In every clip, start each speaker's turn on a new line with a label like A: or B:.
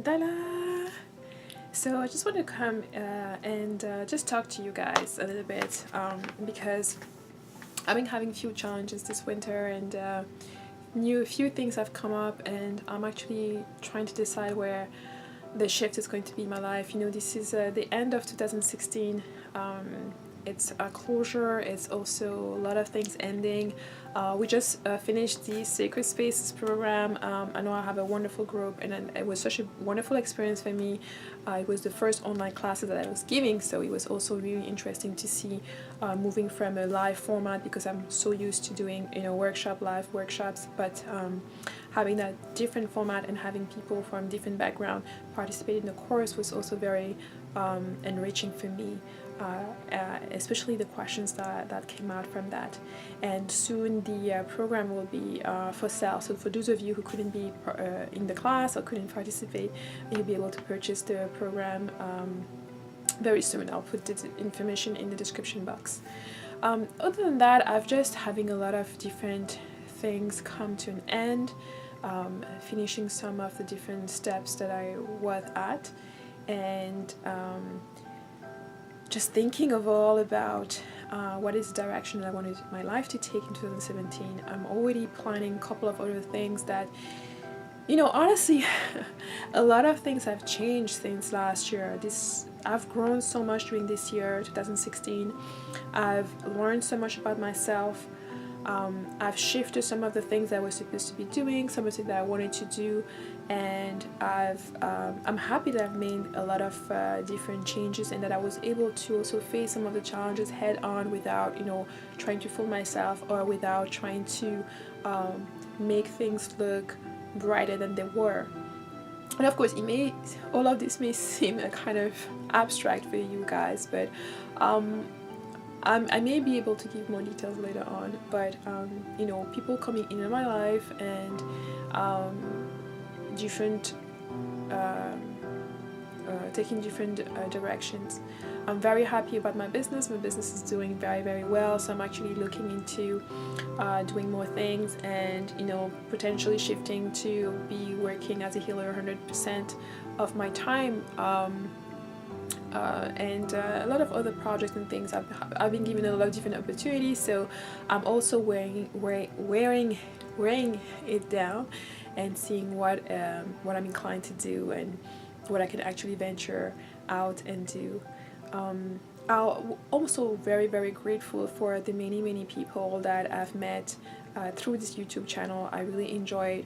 A: Ta-da! So I just want to come and just talk to you guys a little bit because I've been having a few challenges this winter, and a few things have come up, and I'm actually trying to decide where the shift is going to be in my life. You know, this is the end of 2016. It's a closure. It's also a lot of things ending. We just finished the Sacred Spaces program. I know I have a wonderful group, and it was such a wonderful experience for me. It was the first online classes that I was giving, so it was also really interesting to see moving from a live format, because I'm so used to doing, you know, live workshops, but having that different format and having people from different background participate in the course was also very enriching for me. Especially the questions that came out from that. And soon the program will be for sale, so for those of you who couldn't be in the class or couldn't participate, you'll be able to purchase the program very soon. I'll put the information in the description box. Other than that, I've just having a lot of different things come to an end, finishing some of the different steps that I was at, and just thinking all about what is the direction that I wanted my life to take in 2017. I'm already planning a couple of other things that, you know, honestly, a lot of things have changed since last year. I've grown so much during this year, 2016. I've learned so much about myself. I've shifted some of the things I was supposed to be doing, some of the things that I wanted to do, and I'm happy that I've made a lot of different changes, and that I was able to also face some of the challenges head on without, you know, trying to fool myself, or without trying to make things look brighter than they were. And of course, all of this may seem kind of abstract for you guys, but I may be able to give more details later on, but you know, people coming in my life, and different taking different directions. I'm very happy about my business. My business is doing very, very well, so I'm actually looking into doing more things, and, you know, potentially shifting to be working as a healer 100% of my time. And a lot of other projects and things. I've been given a lot of different opportunities, so I'm also weighing it down and seeing what I'm inclined to do and what I can actually venture out and do. I'm also very, very grateful for the many people that I've met through this YouTube channel. I really enjoyed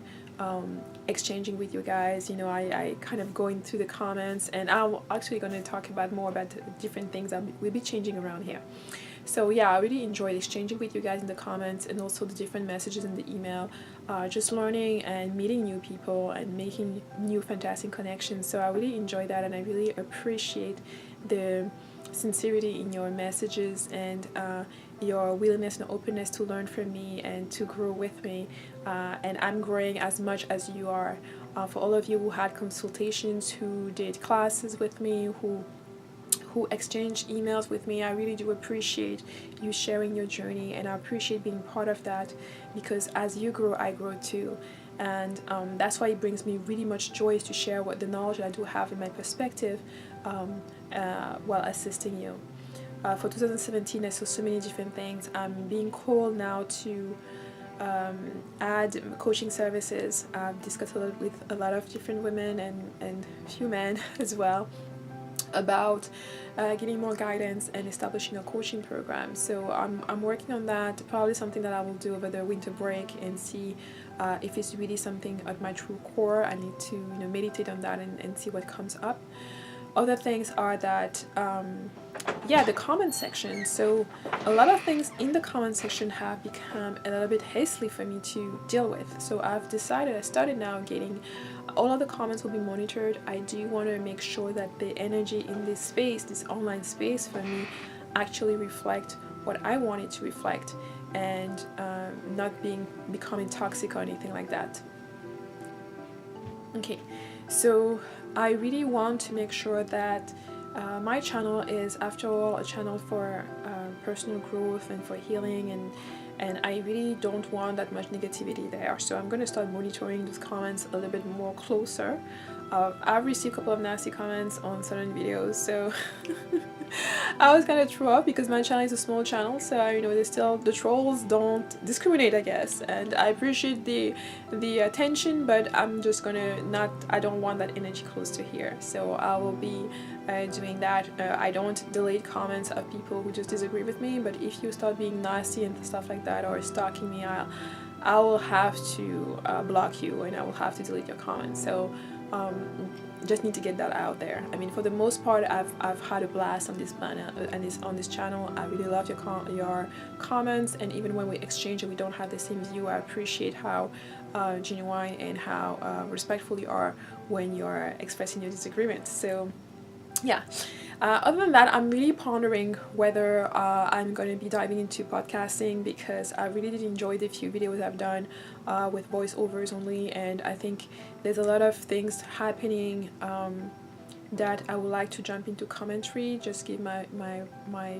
A: exchanging with you guys. You know, I kind of going through the comments, and I'm actually going to talk about more about different things that will be changing around here. So yeah, I really enjoyed exchanging with you guys in the comments, and also the different messages in the email, just learning and meeting new people and making new fantastic connections. So I really enjoy that, and I really appreciate the sincerity in your messages, and your willingness and openness to learn from me and to grow with me, and I'm growing as much as you are. For all of you who had consultations, who did classes with me, who exchanged emails with me, I really do appreciate you sharing your journey, and I appreciate being part of that, because as you grow, I grow too. And that's why it brings me really much joy to share what the knowledge that I do have in my perspective while assisting you. For 2017, I saw so many different things. I'm being called now to add coaching services. I've discussed a lot with a lot of different women and a few men as well about getting more guidance and establishing a coaching program. So I'm working on that. Probably something that I will do over the winter break, and see if it's really something at my true core. I need to, you know, meditate on that and see what comes up. Other things are that yeah, the comment section. So a lot of things in the comment section have become a little bit hastily for me to deal with. So I started now getting all of the comments will be monitored. I do want to make sure that the energy in this space, this online space for me, actually reflect what I want it to reflect, and not becoming toxic or anything like that. Okay, so I really want to make sure that my channel is, after all, a channel for personal growth and for healing, and I really don't want that much negativity there. So I'm going to start monitoring those comments a little bit more closer, I've received a couple of nasty comments on certain videos, so I was kind of thrown off because my channel is a small channel, so you know, the trolls don't discriminate, I guess, and I appreciate the attention, but I'm just gonna not, I don't want that energy close to here, so I will be doing that. I don't delete comments of people who just disagree with me, but if you start being nasty and stuff like that or stalking me, I will have to block you, and I will have to delete your comments. So just need to get that out there. I mean, for the most part, I've had a blast on this planet and on this channel. I really love your comments, and even when we exchange and we don't have the same view, I appreciate how genuine and how respectful you are when you're expressing your disagreements. So yeah. Other than that, I'm really pondering whether I'm going to be diving into podcasting, because I really did enjoy the few videos I've done with voiceovers only, and I think there's a lot of things happening that I would like to jump into commentary, just give my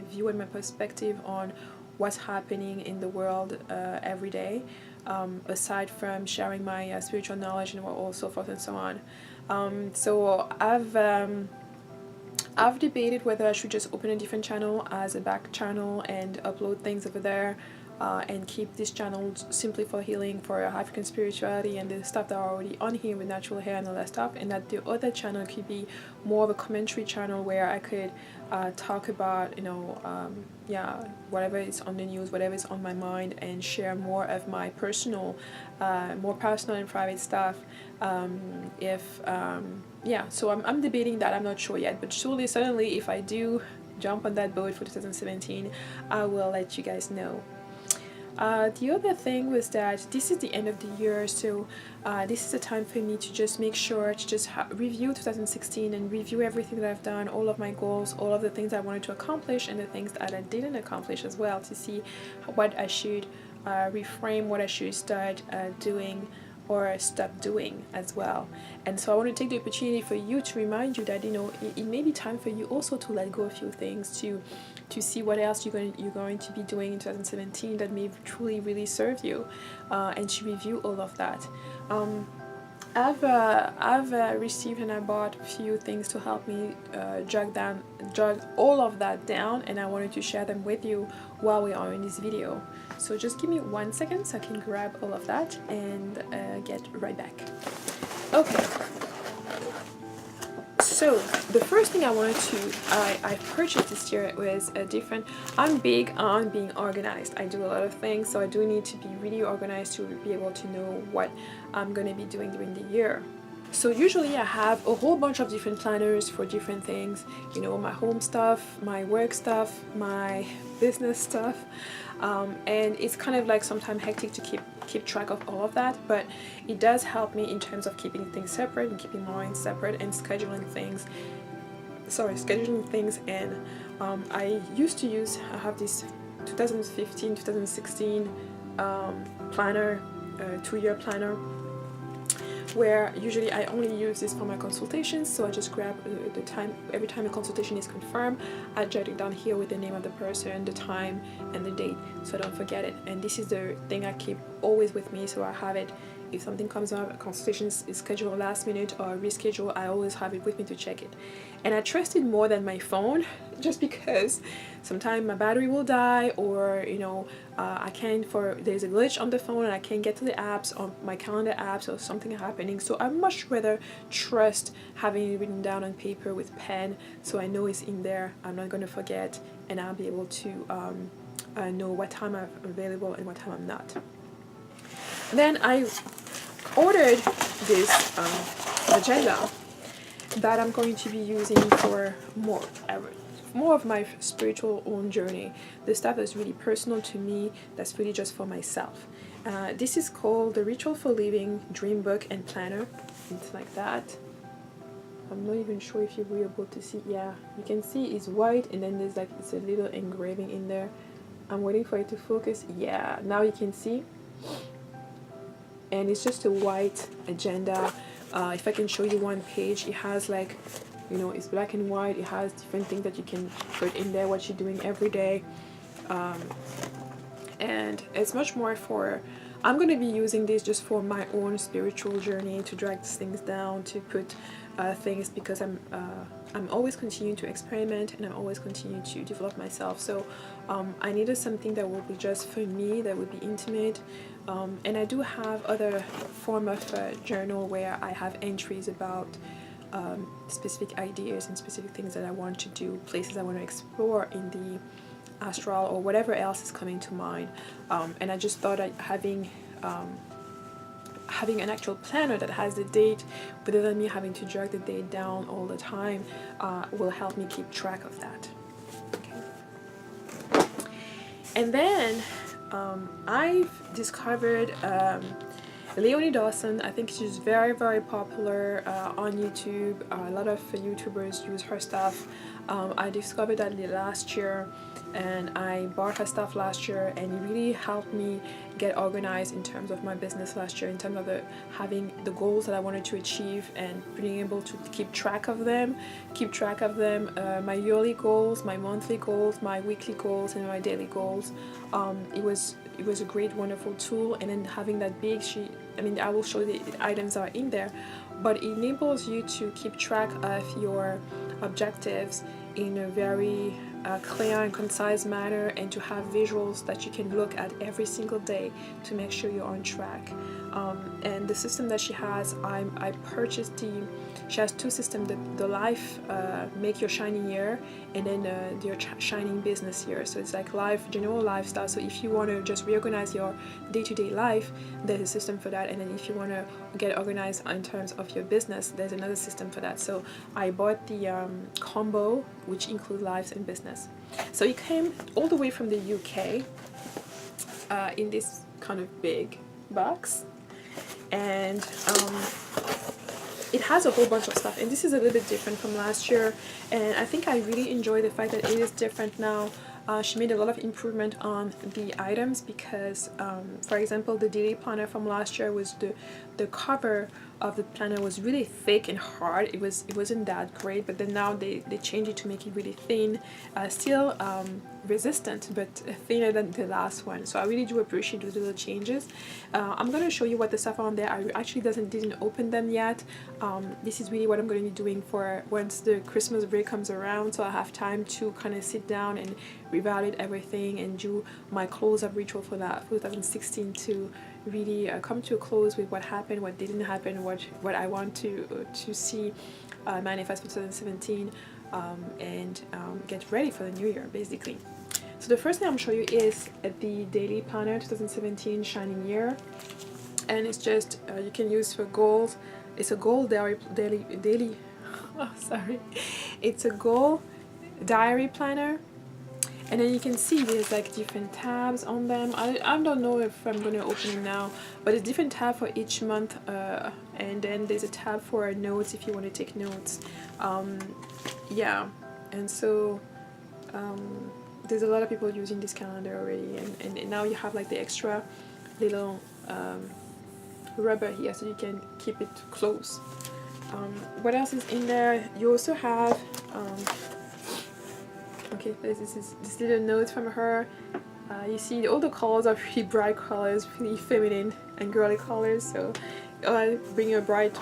A: view and my perspective on what's happening in the world every day, aside from sharing my spiritual knowledge and all so forth and so on. So I've debated whether I should just open a different channel as a back channel and upload things over there, and keep this channel simply for healing, for African spirituality and the stuff that are already on here with natural hair and all that stuff, and that the other channel could be more of a commentary channel where I could talk about, you know, yeah, whatever is on the news, whatever is on my mind, and share more of my personal, more personal and private stuff. Yeah, so I'm debating that. I'm not sure yet, but certainly if I do jump on that boat for 2017, I will let you guys know. The other thing was that this is the end of the year, so this is a time for me to just make sure to just review 2016 and review everything that I've done, all of my goals, all of the things I wanted to accomplish and the things that I didn't accomplish as well, to see what I should reframe, what I should start doing or stop doing as well. And so I want to take the opportunity for you to remind you that, you know, it may be time for you also to let go of a few things, to see what else you're going to be doing in 2017 that may truly really serve you, and to review all of that. I've received and I bought a few things to help me jog all of that down, and I wanted to share them with you while we are in this video. So just give me 1 second so I can grab all of that and get right back. Okay. So the first thing I purchased this year was a different, I'm big on being organized. I do a lot of things, so I do need to be really organized to be able to know what I'm going to be doing during the year. So usually I have a whole bunch of different planners for different things, you know, my home stuff, my work stuff, my business stuff, and it's kind of like sometimes hectic to keep track of all of that, but it does help me in terms of keeping things separate and keeping mine separate and scheduling things. And I have this 2015-2016 planner, 2-year planner, where usually I only use this for my consultations. So I just grab the time, every time a consultation is confirmed, I jot it down here with the name of the person, the time and the date, so I don't forget it. And this is the thing I keep always with me, so I have it. If something comes up, a consultation is scheduled last minute or rescheduled, I always have it with me to check it. And I trust it more than my phone, just because sometimes my battery will die, or you know, there's a glitch on the phone and I can't get to the apps, on my calendar apps, or something happening. So I much rather trust having it written down on paper with pen, so I know it's in there, I'm not going to forget, and I'll be able to know what time I'm available and what time I'm not. Then I ordered this agenda that I'm going to be using for more of my spiritual own journey. The stuff that's really personal to me, that's really just for myself. This is called the Ritual for Living Dream Book and Planner. It's like that. I'm not even sure if you're able to see. Yeah, you can see it's white, and then there's like it's a little engraving in there. I'm waiting for it to focus. Yeah, now you can see. And it's just a white agenda. If I can show you one page, it has like, you know, it's black and white. It has different things that you can put in there, what you're doing every day, and it's much more for I'm going to be using this just for my own spiritual journey, to drag things down, to put things, because I'm always continuing to experiment, and I'm always continuing to develop myself. So I needed something that would be just for me, that would be intimate. And I do have other form of journal where I have entries about specific ideas and specific things that I want to do, places I want to explore in the astral, or whatever else is coming to mind. And I just thought that having an actual planner that has the date, rather than me having to drag the date down all the time, will help me keep track of that. Okay. And then I've discovered Leonie Dawson. I think she's very, very popular on YouTube. A lot of YouTubers use her stuff. I discovered that last year, and I bought her stuff last year, and it really helped me get organized in terms of my business last year, in terms of having the goals that I wanted to achieve, and being able to keep track of them, my yearly goals, my monthly goals, my weekly goals, and my daily goals. It was a great, wonderful tool. And then having that big sheet, I mean, I will show the items are in there, but it enables you to keep track of your objectives in a very clear and concise manner, and to have visuals that you can look at every single day to make sure you're on track. And the system that she has, I purchased she has two systems, the life make your shining year, and then your shining business year. So it's like general lifestyle. So if you want to just reorganize your day-to-day life, there's a system for that. And then if you want to get organized in terms of your business, there's another system for that. So I bought the combo, which includes lives and business. So it came all the way from the UK in this kind of big box, and it has a whole bunch of stuff, and this is a little bit different from last year, and I think I really enjoy the fact that it is different now. She made a lot of improvement on the items, because for example, the daily planner from last year was the cover of the planner was really thick and hard. It wasn't that great, but then now they changed it to make it really thin, still resistant, but thinner than the last one. So I really do appreciate those little changes. I'm going to show you what the stuff on there. I actually didn't open them yet. This is really what I'm going to be doing for once the Christmas break comes around, so I have time to kind of sit down and revalidate everything and do my close-up ritual for that for 2016, to really come to a close with what happened, what didn't happen, what I want to see manifest for 2017, and get ready for the new year, basically. So the first thing I'm showing you is the daily planner 2017 shining year, and it's just you can use for goals. It's a goal daily oh sorry, it's a goal diary planner. And then you can see there's like different tabs on them. I don't know if I'm going to open it now, but it's different tab for each month, and then there's a tab for notes if you want to take notes. Yeah, and so there's a lot of people using this calendar already, and now you have like the extra little rubber here so you can keep it close. What else is in there? You also have okay, this little note from her. You see all the colors are really bright colors, really feminine and girly colors, so bring a bright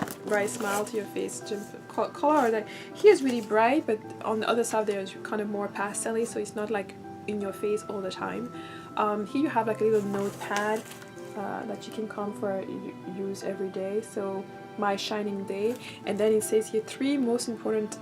A: smile to your face. Color like here is really bright, but on the other side there's kind of more pastel-y, so it's not like in your face all the time. Here you have like a little notepad that you can come for use every day, so my shining day, and then it says here 3 most important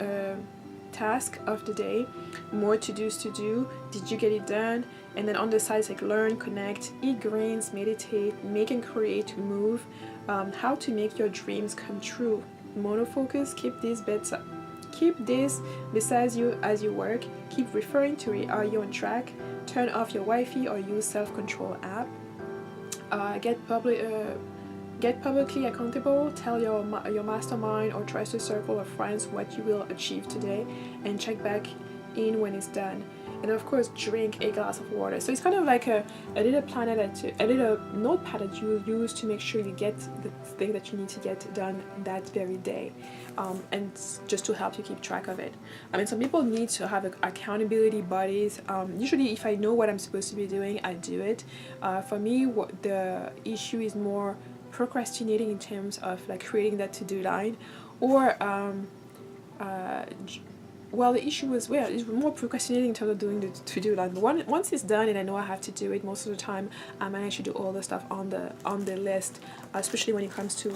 A: task of the day, more to-dos to do, did you get it done, and then on the side it's like learn, connect, eat greens, meditate, make and create, move, how to make your dreams come true, monofocus, keep this besides you as you work, keep referring to it, are you on track, turn off your Wi-Fi or use self-control app, get publicly accountable, tell your mastermind or trusted circle of friends what you will achieve today, and check back in when it's done. and of course drink a glass of water. So it's kind of like a little planner a little notepad that you use to make sure you get the thing that you need to get done that very day, and just to help you keep track of it. I mean, some people need to have accountability buddies. Usually if I know what I'm supposed to be doing, I do it. For me, what the issue is more procrastinating in terms of like creating that to-do line, or well, the issue is, well, it's more procrastinating in terms of doing the to-do line. But once it's done and I know I have to do it, most of the time I manage to do all the stuff on the list. Especially when it comes to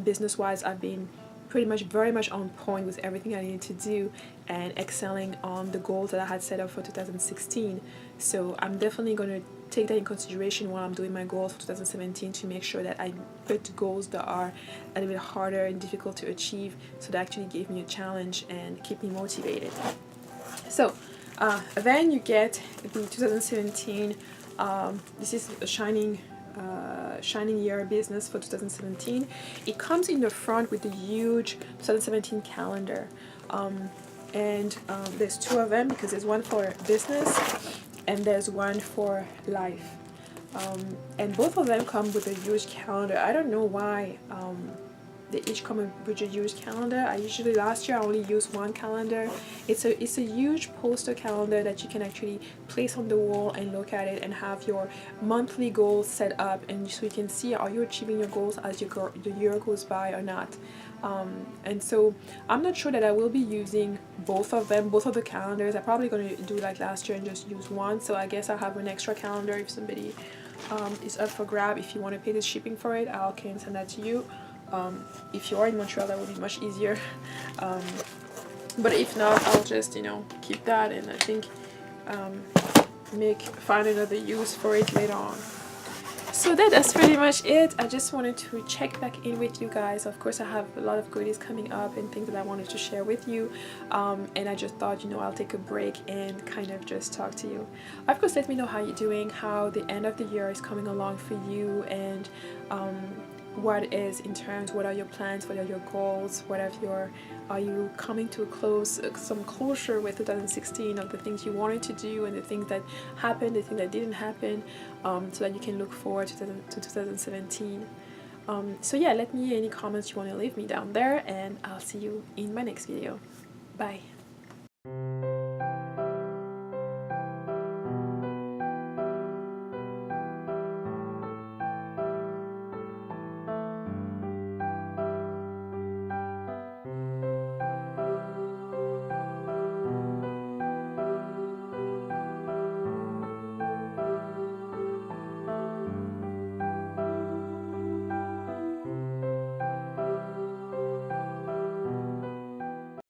A: business wise, I've been pretty much very much on point with everything I needed to do and excelling on the goals that I had set up for 2016. So I'm definitely going to take that in consideration while I'm doing my goals for 2017, to make sure that I put goals that are a little bit harder and difficult to achieve, so that actually gave me a challenge and keep me motivated. So then you get the 2017, this is a shining year business for 2017. It comes in the front with the huge 2017 calendar, and there's two of them, because there's one for business and there's one for life, and both of them come with a huge calendar. I don't know why they each come with a huge calendar. Last year I only used one calendar. It's a huge poster calendar that you can actually place on the wall and look at it and have your monthly goals set up, and so you can see, are you achieving your goals as the year goes by or not. And so I'm not sure that I will be using both of the calendars. I'm probably going to do like last year and just use one. So I guess I'll have an extra calendar if somebody is up for grab. If you want to pay the shipping for it, I can send that to you. If you are in Montreal, that would be much easier. But if not, I'll just, keep that, and I think find another use for it later on. So that's pretty much it. I just wanted to check back in with you guys. Of course, I have a lot of goodies coming up and things that I wanted to share with you, and I just thought, I'll take a break and kind of just talk to you. Of course, let me know how you're doing, how the end of the year is coming along for you, and what are your plans, what are your goals, are you coming to a close, some closure with 2016 of the things you wanted to do and the things that happened, the things that didn't happen, so that you can look forward to 2017. So yeah, let me know any comments you want to leave me down there, and I'll see you in my next video. Bye.